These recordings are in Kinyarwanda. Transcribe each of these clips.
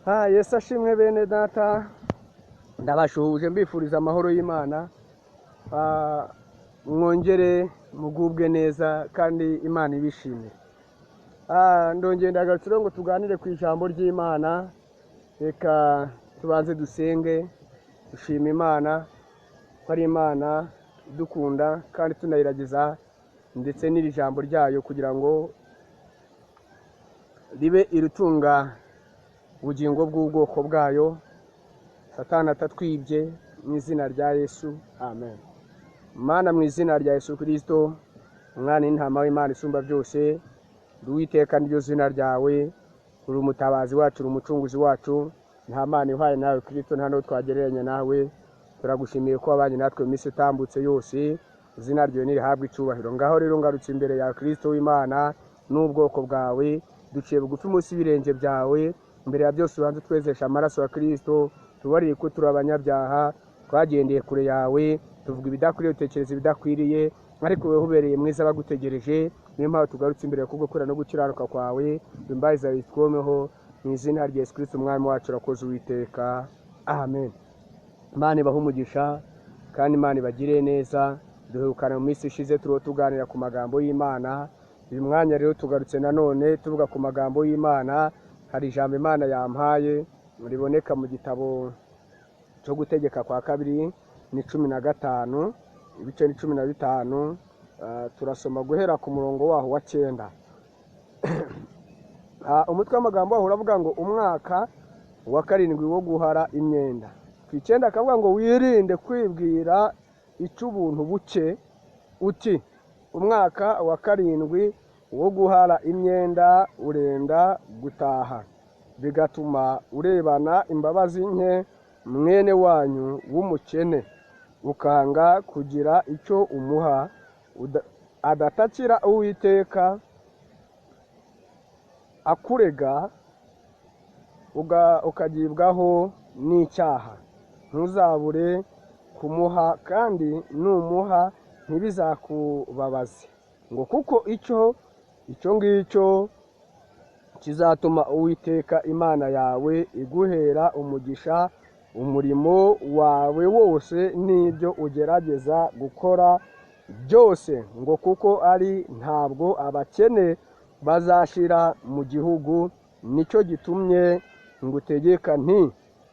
Yesu ashimwe bene data, ndabashuhuje mbifuriza amahoro y'Imana. Mwongere mugubwe neza kandi Imana ibishimire. Ndongeye ndagarutse ngo tuganire ku ijambo ry'Imana. Reka tubanze dusenge, dushima Imana ko ari Imana idukunda kandi tunayiragiza, ndetse n'iri jambo ryayo kugira ngo ribe irutunga ubugingo bw'ubwoko bwayo. Satani atatwibye, mu izina rya Yesu, amen. Mana, mu izina rya Yesu Kristo, umwana w'intama w'Imana isumba byose, Uwiteka niryo zina ryawe, uri umutabazi wacu, uri umucunguzi wacu, nta mana ihaye nawe Kristo, nta n'uwo twagereranya nawe. Turagushimiye ko wabanye natwe mu minsi itambutse yose, izina ryawe nirihabwe icyubahiro. Ngaho rero ngarutse imbere ya Kristo w'Imana n'ubwoko bwawe, duciye bugufi munsi y'ibirenge byawe. Mbere ya byose ubanze twezesha amaraso ya Kristo, tubarire ko turi abanyabyaha, twagendeye kure yawe, tuvuga ibidakwiriye, dutekereza ibidakwiriye, ariko wewe ubereye mwiza bagutegereje. Niyo mpamvu tugarutse imbere yo kugukora no gukiranuka kwawe. Imbabazi zawe zitwomeho, mu izina rya Yesu Kristo umwami wacu, urakoze Uwiteka, amen. Imana ibahe umugisha kandi Imana ibagire neza. Duherukana mu minsi ishize turiho tuganira ku magambo y'Imana. Uyu mwanya rero tugarutse nanone tuvuga ku magambo y'Imana. Hari ijambo Imana yampaye riboneka mu gitabo cyo gutegeka kwa kabiri ni 15, ibice ni 15. Turasoma guhera ku murongo waho wa 9. Umutwe w'amagambo waho uravuga ngo umwaka wa 7 wo guhara imyenda. Ku 9 akavuga ngo wirinde kwibwira icy'ubuntu buke uti umwaka wa 7 wo guhara imyenda urenda gutaha, bigatuma urebana imbabazi nke mwene wanyu w'umukene, ukanga kugira icyo umuha, adatakira Uwiteka akurega ukagibwaho n'icyaha. Ntuzabure kumuha, kandi numuha ntibizakubabaze, ngo kuko icyo ngicyo kizatuma Uwiteka Imana yawe iguhera umugisha umurimo wawe wose n'ibyo ugerageza gukora byose, ngo kuko ari ntabwo abakene bazashira mu gihugu. Nicyo gitumye ngutegeka nti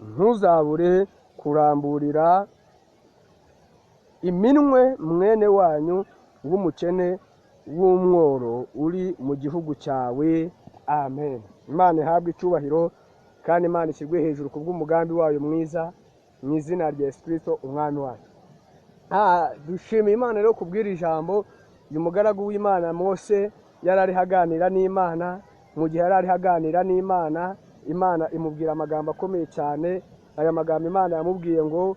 ntuzabure kuramburira iminwe mwene wanyu w'umukene w'umworo uri mu gihugu cyawe, amen. Imana ihabwe icyubahiro kandi Imana ishyirwe hejuru kubw'umugambi wayo mwiza, mu izina rya Yesu Kristo umwami wacu. Dushima Imana rero kubwira ijambo. Uyu mugaragu w'Imana Mose yarari haganira n'Imana. Mu gihe yarari haganira n'Imana, Imana imubwira amagambo akomeye cyane. Aya magambo Imana yamubwiye ngo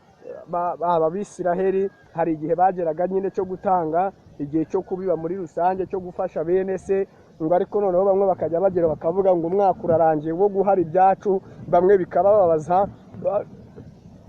Abisiraheli hari igihe bageraga nyine cyo gutanga, igihe cyo kubiba muri rusange, cyo gufasha bene se, ngo ariko noneho bamwe bakajya bagera bakavuga ngo umwaka urarangiye wo guhara ibyacu. Bamwe bikabababaza,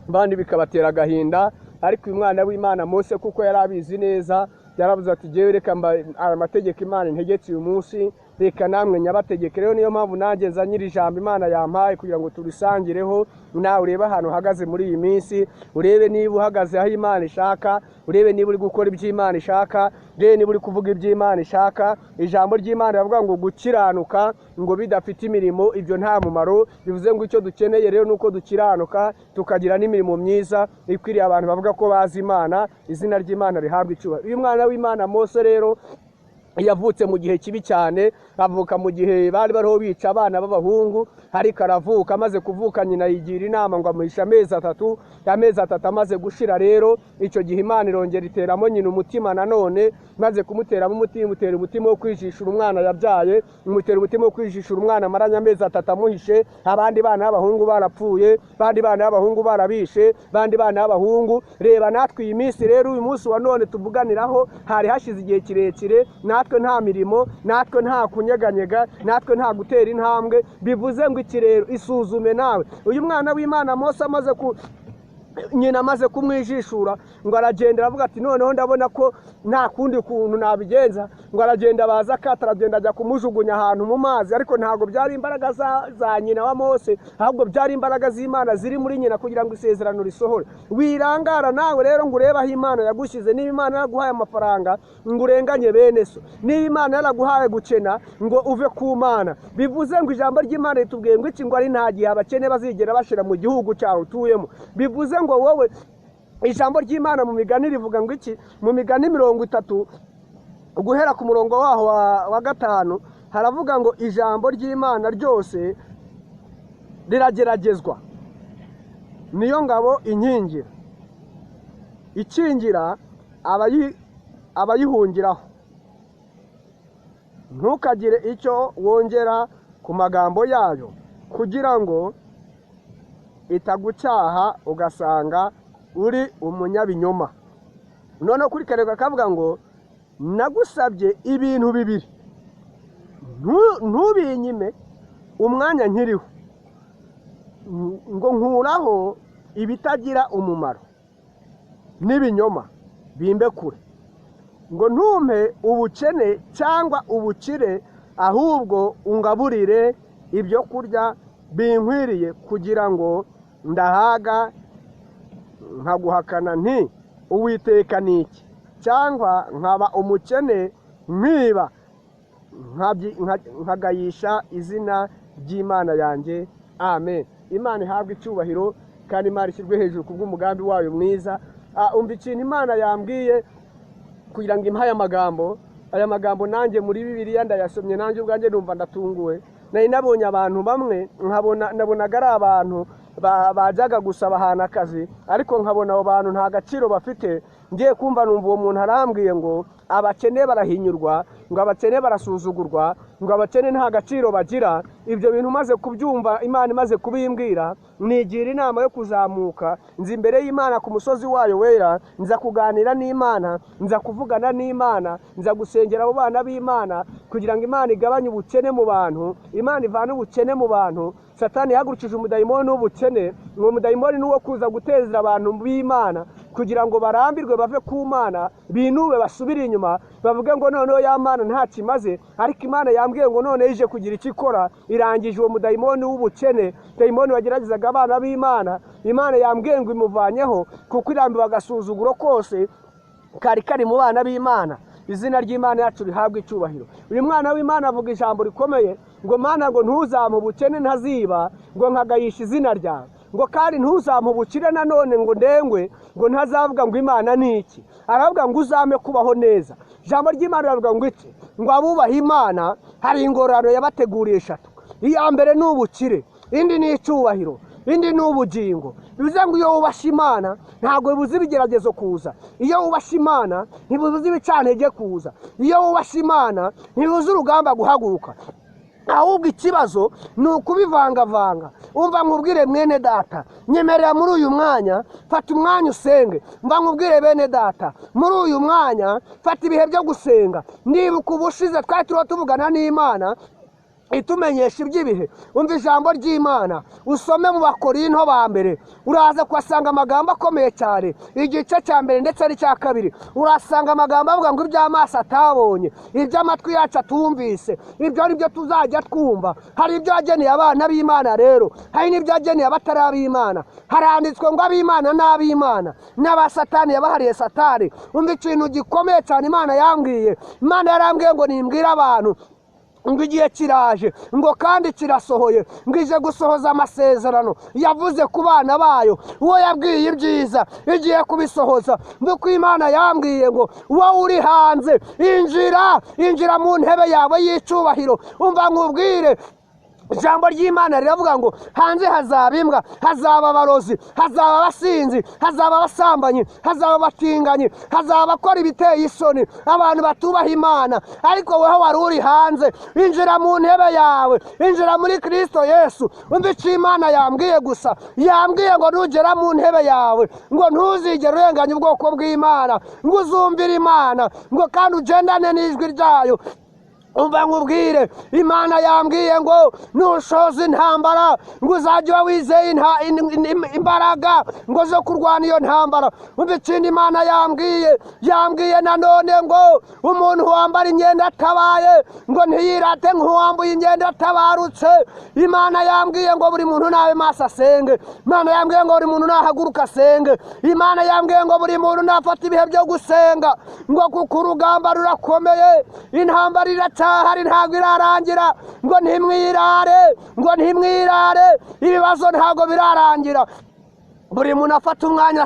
bandi bikabatera agahinda. Ariko uyu mwana w'Imana Mose kuko yari abizi neza, yaravuze ati jewe reka amategeko Imana integetse uyu munsi, reka namwe nyabategeke. Rero niyo mpamvu nanjye nzanyira ijambo Imana yampaye kugira ngo turisangireho. Nawe urebe ahantu uhagaze muri iyi minsi, urebe niba uhagaze aho Imana ishaka, urebe niba uri gukora ibyo Imana ishaka, urebe niba uri kuvuga ibyo Imana ishaka. Ijambo ry'Imana rivuga ngo gukiranuka ngo bidafite imirimo ibyo nta mumaro. Bivuze ngo icyo dukeneye rero nuko dukiranuka tukagira n'imirimo myiza ikwiriye abantu bavuga ko bazi Imana. Izina ry'Imana rihabwe icyubahiro. Uyu mwana w'Imana Mose rero yavutse mu gihe kibi cyane. Avuka mu gihe bari bariho bica abana b'abahungu, ariko aravuka. Amaze kuvuka nyina yigira inama ngo amuhishe amezi 3. Amezi 3 amaze gushira rero, icyo gihe Imana irongera iteramo nyina umutima nanone. Maze kumuteramo umutima, imutera umutima wo kwijishura umwana yabyaye, imutera umutima wo kwijishura umwana amaranye amezi 3 amuhishe. Abandi bana b'abahungu barapfuye, abandi bana b'abahungu barabishe, abandi bana b'abahungu. Reba natwe iyi minsi rero, uyu munsi wa none tuvuganiraho, hari hashize igihe kirekire, natwe nta mirimo, natwe nta kunyeganyega, natwe nta gutera intambwe. Bivuze ngo iki rero isuzume nawe. Uyu mwana w'Imana Mose nyina amaze kumwijishura ngo aragenda aravuga ati noneho ndabona ko nta kundi kuntu nabigenza, ngo aragenda baza akata, aragenda ajya kumujugunya ahantu mu mazi, ariko ntabwo byari imbaraga za nyina wa Mose, ahubwo byari imbaraga z'Imana ziri muri nyina kugira ngo isezerano risohore. Wirangara nawe rero ngo urebe aho Imana yagushyize. Niba Imana yaraguhaye amafaranga ngo urenganye bene so, niba Imana yaraguhaye gukena ngo uve ku Mana, bivuze ngo ijambo ry'Imana ritubwiye ngo iki, ngo ari nta gihe abakene bazigera bashira mu gihugu cyawe utuyemo. Bivuze ngo wowe, ijambo ry'Imana mu migani rivuga ngo iki, mu migani 30 guhera ku murongo waho wa 5 haravuga ngo ijambo ry'Imana ryose rirageragezwa, niyo ngabo inkingira, ikingira abayihungiraho. Ntukagire icyo wongera ku magambo yayo kugira ngo itagucyaha ugasanga uri umunyabinyoma. None kuri kareka kavuga ngo nagusabye ibintu bibiri, ntubinyime umwanya nkiriho, ngo nkuraho ibitagira umumaro n'ibinyoma bimbe kure, ngo ntumpe ubukene cyangwa ubukire, ahubwo ungaburire ibyo kurya binkwiriye kugira ngo ndahaga nkaguhakana nti Uwiteka ni iki, cyangwa nkaba umukene nkiba nkagayisha izina ry'Imana yanjye. Amen. Imana ihabwe icyubahiro kandi Imana ishyirwe hejuru kubw'umugambi wayo mwiza. Umva ikintu Imana yambwiye kugira ngo impaye aya magambo nanjye muri Bibiliya ndayasomye, nanjye ubwanjye numva ndatunguwe. Nari nabonye abantu bamwe nabonaga ari abantu bajyaga gusaba ahantu akazi, ariko nkabona abo bantu nta gaciro bafite. Ngiye kumva numva uwo muntu arambwiye ngo abakene barahinyurwa, ngo abakene barasuzugurwa, ngo abakene nta gaciro bagira. Ibyo bintu maze kubyumva, Imana imaze kubimbwira, nigira inama yo kuzamuka nzi imbere y'Imana ku musozi wayo wera, nza kuganira n'Imana, nza kuvugana n'Imana, nza gusengera abo bana b'Imana kugira ngo Imana igabanye ubukene mu bantu, Imana ivane ubukene mu bantu. Satani yahagurukije umudayimoni w'ubukene, uwo mudayimoni ni uwo kuza guteza abantu b'Imana kugira ngo barambirwe bave ku Mana, binube basubire inyuma, bavuge ngo noneho ya Mana nta kimaze. Ariko Imana yambwiye ngo none ije kugira icyo ikora, irangije uwo mudayimoni w'ubukene, dayimoni wageragezaga abana b'Imana. Imana yambwiye ngo imuvanyeho, kuko irambiwe agasuzuguro kose kari mu bana b'Imana. Izina ry'Imana yacu rihabwe icyubahiro. Uyu mwana w'Imana avuga ijambo rikomeye ngo Mana, ngo ntuzampe ubukene ntaziba, ngo nkagayisha izina ryawe, ngo kandi ntuzampe ubukire nanone ngo ndengwe, ngo ntazavuga ngo Imana ni iki. Aravuga ngo uzampe kubaho neza. Ijambo ry'Imana riravuga ngo iki, ngo abubaha Imana hari ingororano yabateguriye 3. Iya mbere ni ubukire, indi ni icyubahiro, indi ni ubugingo. Bivuze ngo iyo wubasha Imana ntabwo bibuza ibigeragezo kuza, iyo wubasha Imana ntibibuza ibicantege kuza, iyo wubasha Imana ntibibuza urugamba guhaguruka. Ahubwo ikibazo ni ukubivangavanga. Umva nkubwire mwene data, nyemerera muri uyu mwanya, fata umwanya usenge. Mva nkubwire bene data, muri uyu mwanya fata ibihe byo gusenga. Nibuka ubushize twari tuvugana n'Imana itumenyesha iby'ibihe. Umva ijambo ry'Imana, usome mu Bakorinto ba mbere, uraza kuhasanga amagambo akomeye cyane. Igice cya mbere ndetse n'icya kabiri urasanga amagambo avuga ngo iby'amaso atabonye, iby'amatwi yacu atumvise, ibyo ni byo tuzajya twumva. Hari ibyo yageneye abana b'Imana rero, hari n'ibyo yageneye abatari ab'Imana. Haranditswe ngo ab'Imana n'ab'Imana, n'abasatani yabahariye Satani. Umva ikintu gikomeye cyane Imana yambwiye. Imana yarambwiye ngo nimbwire abantu ngo igihe kiraje, ngo kandi kirasohoye, ngo ije gusohoza amasezerano yavuze ku bana bayo. Uwo yabwiye ibyiza igiye kubisohoza. Nuko Imana yambwiye ngo wowe uri hanze, injira mu ntebe yawe y'icyubahiro. Umva nkubwire, ijambo ry'Imana riravuga ngo hanze hazaba imbwa, hazaba abarozi, hazaba abasinzi, hazaba abasambanyi, hazaba abatinganyi, hazaba abakora ibiteye isoni, abantu batubaha Imana. Ariko wowe wari uri hanze, injira mu ntebe yawe, injira muri Kristo Yesu. Umva icyo Imana yambwiye gusa, yambwiye ngo nugera mu ntebe yawe, ngo ntuzigere urenganya ubwoko bw'Imana, ngo uzumvire Imana, ngo kandi ugendane n'ijwi ryayo. umva nkubwire, Imana yambwiye ngo nushoza intambara ngo uzajya uba wizeye imbaraga ngo zo kurwana iyo ntambara. Umva ikindi Imana yambwiye nanone ngo umuntu wambara imyenda atabaye ngo ntiyirate nk'uwambuye imyenda atabarutse. Imana yambwiye ngo buri muntu nawe maso asenge. Imana yambwiye ngo buri muntu nahaguruka asenge. Imana yambwiye ngo buri muntu nafata ibihe byo gusenga ngo kuko urugamba rurakomeye, intambara iracyahari ntabwo irarangira. Ngo ntimwirare, ibibazo ntabwo birarangira. Buri muntu afata umwanya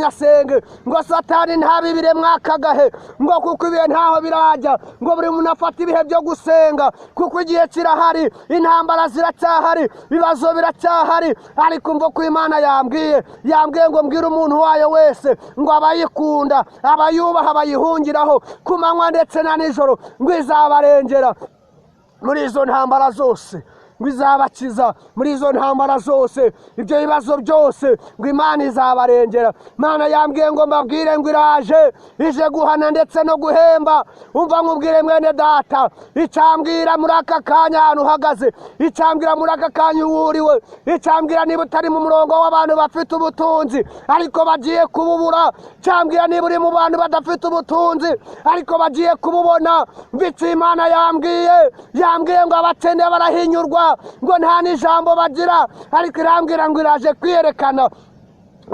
asenge, ngo Satani ntabibire mwakagahe ngo kuko ibihe ntaho birajya. Ngo buri muntu afata ibihe byo gusenga kuko igihe kirahari, intambara ziracyahari, ibibazo biracyahari. Ariko mva ko Imana yambwiye ngo mbwire umuntu wayo wese ngo abayikunda, abayubaha, abayihungiraho ku manywa ndetse na nijoro ngo izabarengera muri izo ntambara zose, ngo izabakiza muri izo ntambara zose, ibyo bibazo byose ngo Imana izabarengera. Imana yambwiye ngo mbabwire ngo ije guhana ndetse no guhemba. Umva nkubwire mwene data, icyambwira muri aka kanya ahantu uhagaze, icyambwira muri aka kanya uwuriwe, icyambwira niba utari mu murongo w'abantu bafite ubutunzi ariko bagiye kububura, cyambwira niba uri mu bantu badafite ubutunzi ariko bagiye kububona. Mbitse Imana yambwiye ngo abakene barahinyurwa, ngo nta n'ijambo bagira, ariko irambwira ngo iraje kwiyerekana,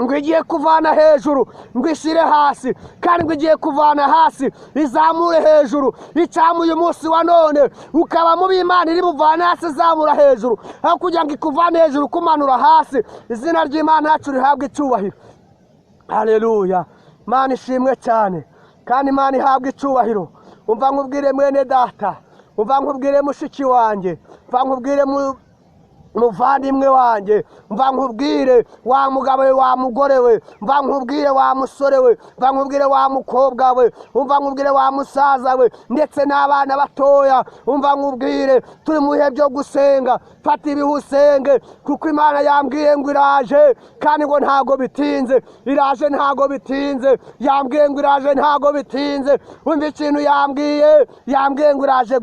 ngo igiye kuvana hejuru ngo ishyire hasi, kandi ngo igiye kuvana hasi izamure hejuru. Icyampa uyu munsi wa none ukaba mu b'Imana iri buvane hasi izamura hejuru, aho kugira ngo ikuvane hejuru kumanura hasi. Izina ry'Imana yacu rihabwe icyubahiro. Haleluya. Imana ishimwe cyane kandi Imana ihabwe icyubahiro. Umva nkubwire mwene data, umva nkubwire mushiki wanjye, umva nkubwire muvandimwe wanjye, mva nkubwire wa mugabo we, wa mugore we, mva nkubwire wa musore we, mva nkubwire wa mukobwa we, umva nkubwire wa musaza we ndetse n'abana batoya. Umva nkubwire turi mu bihe byo gusenga, fata ibihe usenge kuko Imana yambwiye ngo iraje kandi ngo ntago bitinze. Iraje ntago bitinze, yambwiye ngo iraje ntago bitinze. Umva ikintu yambwiye ngo iraje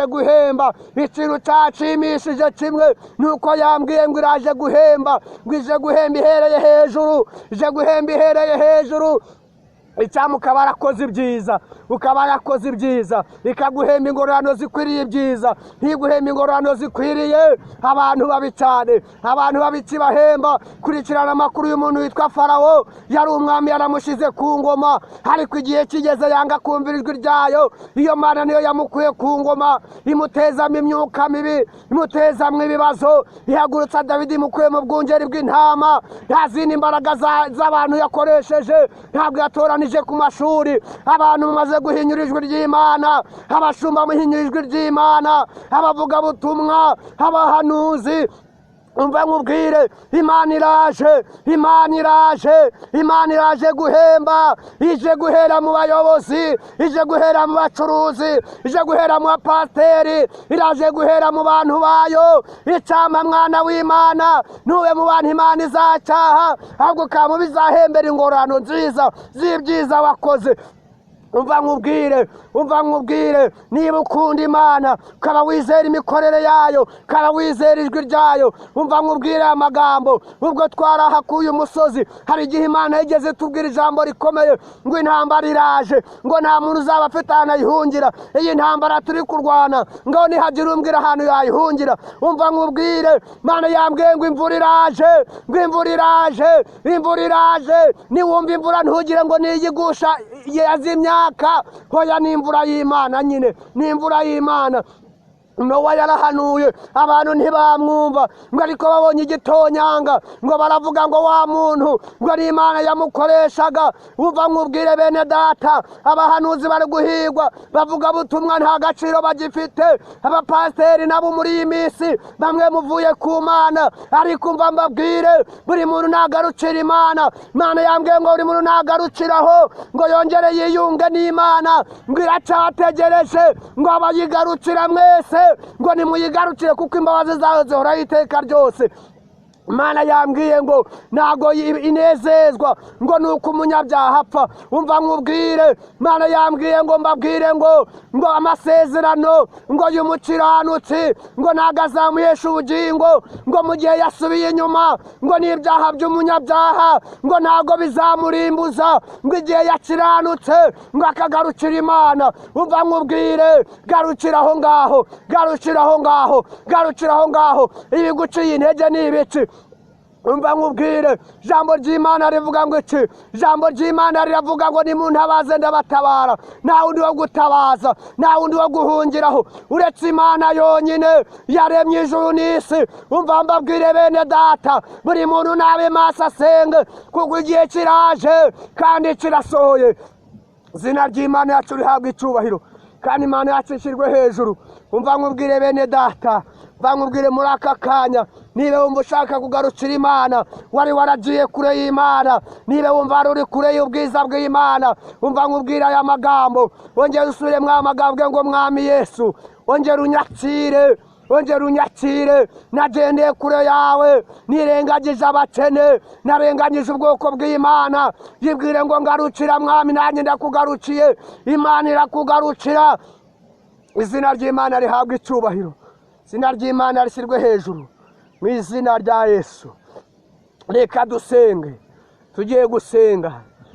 guhemba. Ikintu cyashimishije kimwe nuko yambwiye ngo iraje guhemba, ngo ije guhemba ihereye hejuru. Icyampa ukaba warakoze ibyiza, ikaguhemba ingororano zikwiriye ibyiza, ntiguhemba ingororano zikwiriye abantu babi cyane. Abantu babi kibahemba. Kurikirana amakuru y'umuntu witwa Farawo, yari umwami yaramushyize ku ngoma, ariko igihe kigeze yanga kumvira ijwi ryayo. Iyo Mana niyo yamukuye ku ngoma, imutezamo imyuka mibi, imutezamo ibibazo. Ihagurutsa Dawidi imukuye mu bwungeri bw'intama. Nta zindi mbaraga z'abantu yakoresheje, ntabwo yatorana ku mashuri. Abantu mumaze guhinyura ijwi ry'Imana, abashumba muhinyura ijwi ry'Imana, abavugabutumwa, abahanuzi. Umva nkubwire, Imana iraje guhemba. Ije guhera mu bayobozi, ije guhera mu bacuruzi, ije guhera mu bapasiteri, iraje guhera mu bantu bayo. Icyampa mwana w'Imana ntube mu bantu Imana izacyaha, ahubwo ukaba mu bizahembera ingororano nziza z'ibyiza wakoze. Umva nkubwire, niba ukunda Imana ukaba wizera imikorere yayo, ukaba wizera ijwi ryayo, umva nkubwire amagambo. Ubwo twarahakuye umusozi, hari igihe Imana yigeze tubwira ijambo rikomeye ngo intambara iraje, ngo nta muntu uzaba afite ahantu ayihungira. Iyi ntambara turi kurwana ngo nihagira umbwira ahantu yayihungira. Umva nkubwire, Imana yambwiye ngo imvura iraje. Niwumva imvura ntugire ngo niyigusha yazimya. Hoya ni imvura y'Imana nyine, ni imvura y'Imana. Nowa yarahanuye, abantu ntibamwumva, ngo ariko babonye igitonyanga ngo baravuga ngo wa muntu ngo ari Imana yamukoreshaga. Umva nkubwire bene data, abahanuzi bari guhigwa, bavuga butumwa nta gaciro bagifite. Abapasiteri nabo muri iyi minsi bamwe muvuye ku Mana, ariko umva mbabwire, buri muntu nagarukira Imana. Imana yambwiye ngo buri muntu nagarukiraho ngo yongere yiyunge n'Imana, ngo iracyategereje ngo abayigarukira mwese ngo nimuyigarukire kuko imbabazi zayo zihoraho iteka ryose. Imana yambwiye ngo ntago inezezwa ngo nuko umunyabyaha apfa. Umva nkubwire, Imana yambwiye ngo mbabwire ngo amasezerano ngo y'umukiranutsi ngo ntago azamuhesha ubugingo, ngo mu gihe yasubiye inyuma ngo n'ibyaha by'umunyabyaha ngo ntago bizamurimbuza, ngo igihe yakiranutse ngo akagarukira Imana. Umva nkubwire, garukira aho ngaho, garukira aho ngaho, garukira aho ngaho. Ibiguciye intege ni ibiki? Umva nkubwire, ijambo ry'Imana rivuga ngo iki? Ijambo ry'Imana riravuga ngo nimuntabaze ndabatabara. Nta wundi wo gutabaza, nta wundi wo guhungiraho uretse Imana yonyine yaremye ijuru n'isi. Umva mbabwire bene data, buri muntu nabe maso asenge, kuko igihe kiraje kandi kirasohoye. Izina ry'Imana yacu rihabwa icyubahiro kandi Imana yacu ishyirwe hejuru. Umva nkubwire bene data, nkubwire muri aka kanya, niba wumva ushaka kugarukira Imana, wari waragiye kure y'Imana, niba wumva wari uri kure y'ubwiza bw'Imana, umva nkubwire aya magambo, wongere usubiremo aya magambo ngo Mwami Yesu, wongere unyakire, wongere unyakire. Nagendeye kure yawe, nirengagije abakene, narenganyije ubwoko bw'Imana. Yibwire ngo ngarukira Mwami, nanjye ndakugarukiye. Imana irakugarukira. Izina ry'Imana rihabwa icyubahiro, izina ry'Imana rishyirwe hejuru mu izina rya Yesu. Reka dusenge, tugiye gusenga,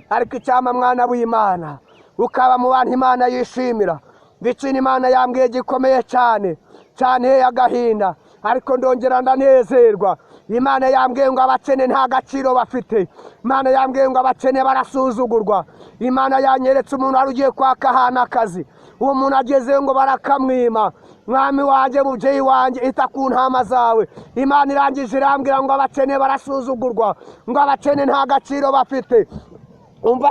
ariko icyama mwana w'Imana ukaba mu bantu Imana yishimira. Ndetse Imana yambwiye gikomeye cyane cyane agahinda, ariko ndongera ndanezerwa. Imana yambwiye ngo abakene nta gaciro bafite. Imana yambwiye ngo abakene barasuzugurwa. Imana yanyeretse umuntu wari ugiye kwaka ahantu akazi, uwo muntu agezeyo ngo barakamwima. Mwami wanjye, mubyeyi wanjye, ita ku ntama zawe. Imana irangije irambwira ngo abakene barasuzugurwa, ngo abakene nta gaciro bafite. Umva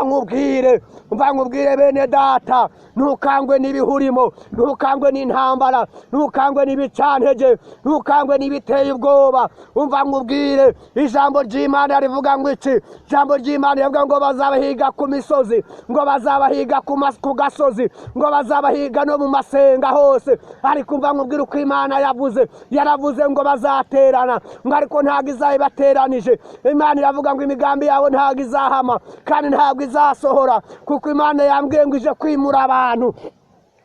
nkubwire bene data, ntukangwe n'ibihurimo, ntukangwe n'intambara, ntukangwe n'ibicantege, ntukangwe n'ibiteye ubwoba. Umva nkubwire, ijambo ry'Imana rivuga ngo iki? Ijambo ry'Imana rivuga ngo bazabahiga ku misozi, ngo bazabahiga ku gasozi, ngo bazabahiga no mu masenga hose. Ariko umva nkubwire uko Imana yavuze, yaravuze ngo bazaterana, ngo ariko ntabwo izayibateranije. Imana iravuga ngo imigambi yabo ntabwo izahama kandi ntabwo izasohora, kuko Imana yambwiye ngo ije kwimura abantu,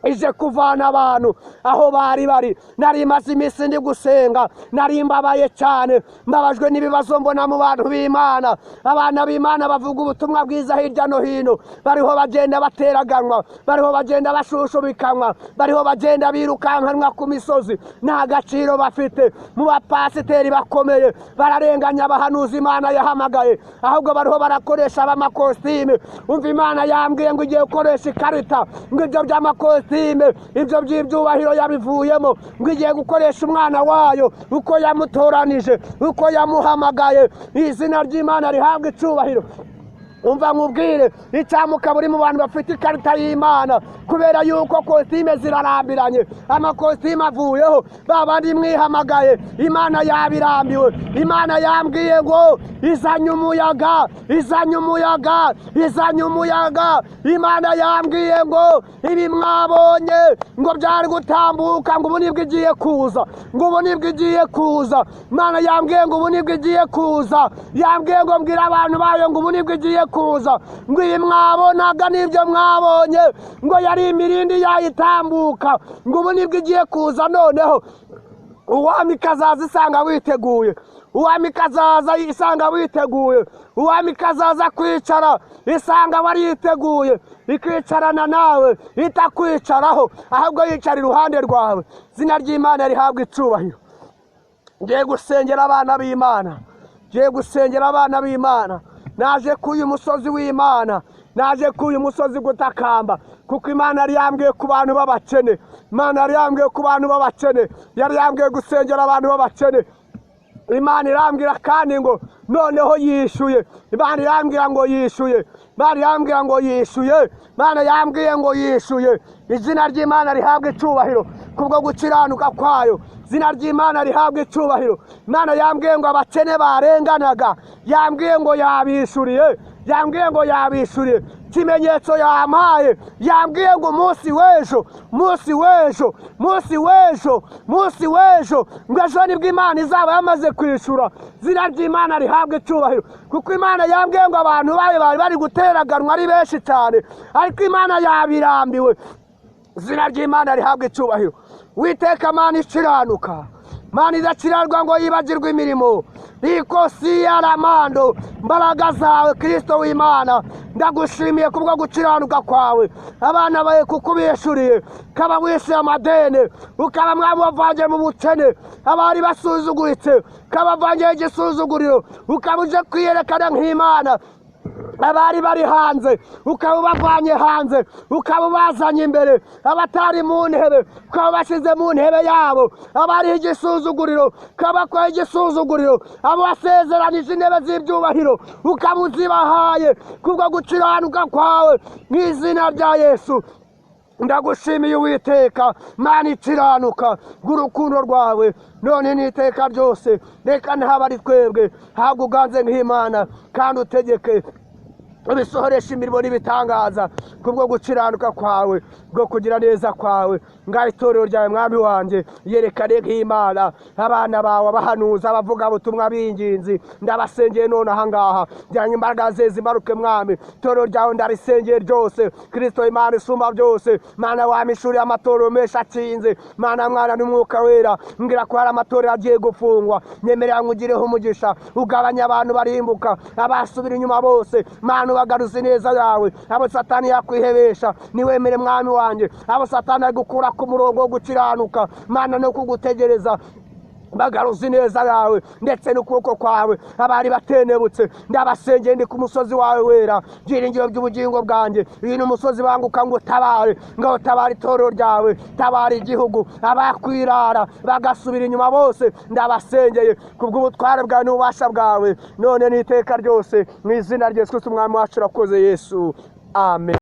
ije kuvana abantu aho bari. Nari maze iminsi ndi gusenga, nari mbabaye cyane, mbabajwe n'ibibazo mbona mu bantu b'Imana. Abana b'Imana bavuga ubutumwa bwiza hirya no hino, bariho bagenda bateraganwa, bariho bagenda bashushubikanwa, bariho bagenda birukankanwa ku misozi. Nta gaciro bafite. Mu bapasiteri bakomeye bararenganya abahanuzi Imana yahamagaye, ahubwo bariho barakoresha abamakositime. Umva Imana yambwiye ngo igiye gukoresha ikarita, ngo ibyo by'amakositime, ibyo by'ibyubahiro yabivuyemo, ngo igiye gukoresha umwana wayo uko yamutoranije, uko yamuhamagaye. Izina ry'Imana rihabwa icyubahiro. Umva nkubwire, icyamuka buri mu bantu bafite ikarita y'Imana, kubera yuko kositime zirarambiranye, amakositime avuyeho, babandi mwihamagaye Imana yabirambiwe. Imana yambwiye ngo izanye umuyaga, izanye umuyaga, izanye umuyaga. Imana yambwiye ngo ibi mwabonye ngo byari gutambuka, ngo ubu nibwo igiye kuza, ngo ubu nibwo igiye kuza. Imana yambwiye ngo ubu nibwo igiye kuza, yambwiye ngo mbwira abantu bayo ngo ubu nibwo igiye kuza, ngo iyi mwabonaga n'ibyo mwabonye ngo yari imirindi yayitambuka, ngo ubu nibwo igiye kuza. Noneho uwami kazaza isanga witeguye, uwami kazaza isanga witeguye, uwami kazaza kwicara isanga wariteguye, ikicarana nawe, itakwicaraho ahubwo yicara iruhande rwawe. Izina ry'Imana rihabwa icyubahiro. Ngiye gusengera abana b'Imana, ngiye gusengera abana b'Imana. Naje kuyu musozi w'Imana, naje kuyu musozi gutakamba, kuko Imana yari yambwiye ku bantu b'abakene. Imana yari yambwiye ku bantu b'abakene, yari yambwiye gusengera abantu b'abakene. Imana irambwira kandi ngo noneho yishuye. Imana irambwira ngo yishuye, Imana irambwira ngo yishuye, Imana yambwiye ngo yishuye. Izina ry'Imana rihabwa icyubahiro kubwo gukiranuka kwayo. Izina ry'Imana rihabwa icyubahiro. Imana yambwiye ngo abakene barenganaga, yambwiye ngo yabishuriye, yambwiye ngo yabishuriye. ikimenyetso yampaye, yambwiye ngo umunsi w'ejo ngo ejo nibwo Imana izaba yamaze kwishura. Izina ry'Imana rihabwe icyubahiro, kuko Imana yambwiye ngo abantu bayo bari guteraganwa ari benshi cyane, ariko Imana yabirambiwe. Izina ry'Imana rihabwe icyubahiro. Uwiteka Mana ikiranuka, Mana idakiranirwa ngo yibagirwe imirimo, ikosi yaramando, mbaraga zawe Kristo w'Imana, ndagushimiye kubwo gukiranuka kwawe. Abana bawe kuko ubishuriye, kaba wishyuye amadeni, ukaba mwami wavangiye mu bukene, abari basuzuguritse kabavangiye igisuzuguriro, ukaba uje kwiyerekana nk'Imana. Abari bari hanze ukaba ubavanye hanze, ukaba ubazanye imbere. Abatari mu ntebe ukaba bashyize mu ntebe yabo, abari igisuzuguriro kabakoye igisuzuguriro, abo wasezeranije intebe z'ibyubahiro ukaba uzibahaye kubwo gukiranuka kwawe. Mu izina rya Yesu ndagushimiye Uwiteka Mana ikiranuka bw'urukundo rwawe none n'iteka ryose. Reka ntaba ari twebwe, habwa uganze nk'Imana kandi utegeke ubisohoresha imirimo n'ibitangaza kubwo gukiranuka kwawe, bwo kugira neza kwawe. Ngaho itorero ryawe mwami wanjye yerekane nk'Imana. Abana bawe abahanuza, abavuga butumwa b'inginzi, ndabasengeye none ahangaha, jyanye imbaraga ze zimaruke mwami. Itorero ryawe ndarisengeye ryose, Kristo Imana isumba byose. Mana wamishuriye amatorero menshi akinze, Mana Mwana n'Umwuka Wera, mbwira ko hari amatorero agiye gufungwa. Nyemerera ngugireho umugisha, ugabanya abantu barimbuka, abasubira inyuma bose Mana bagaruze neza yawe. Abo Satani yakwihebesha niwemere mwami wanjye, abo Satani ari gukura ku murongo wo gukiranuka Mana no kugutegereza, bagaruze neza yawe ndetse n'ukuboko kwawe. Abari batenebutse ndabasengeye, ndi ku musozi wawe wera, byiringiro by'ubugingo bwanjye. Uyu ni umusozi banguka ngo utabare, ngo utabare itorero ryawe, tabara igihugu. Abakwirara bagasubira inyuma bose ndabasengeye kubw'ubutware bwawe n'ububasha bwawe none n'iteka ryose. Mu izina rya Yesu Kristo umwami wacu urakoze Yesu, amen.